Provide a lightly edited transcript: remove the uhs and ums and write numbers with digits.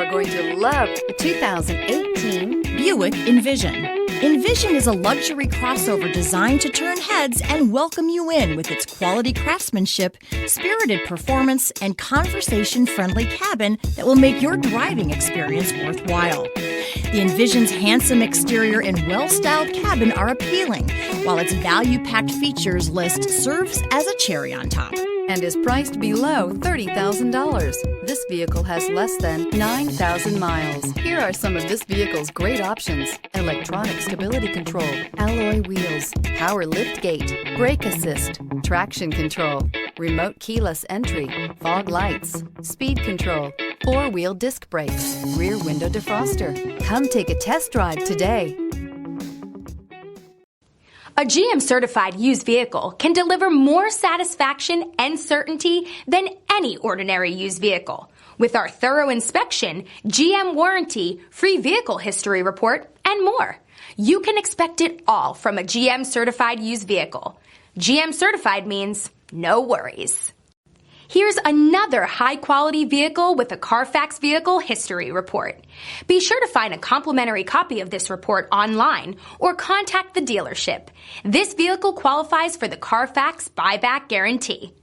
are going to love the 2018 Buick Envision. Envision is a luxury crossover designed to turn heads and welcome you in with its quality craftsmanship, spirited performance, and conversation-friendly cabin that will make your driving experience worthwhile. The Envision's handsome exterior and well-styled cabin are appealing, while its value-packed features list serves as a cherry on top. and is priced below $30,000. This vehicle has less than 9,000 miles. Here are some of this vehicle's great options: electronic stability control, alloy wheels, power lift gate, brake assist, traction control, remote keyless entry, fog lights, speed control, four-wheel disc brakes, rear window defroster. Come take a test drive today. A GM-certified used vehicle can deliver more satisfaction and certainty than any ordinary used vehicle. With our thorough inspection, GM warranty, free vehicle history report, and more. You can expect it all from a GM-certified used vehicle. GM-certified means no worries. Here's another high-quality vehicle with a Carfax Vehicle History Report. Be sure to find a complimentary copy of this report online or contact the dealership. This vehicle qualifies for the Carfax Buyback Guarantee.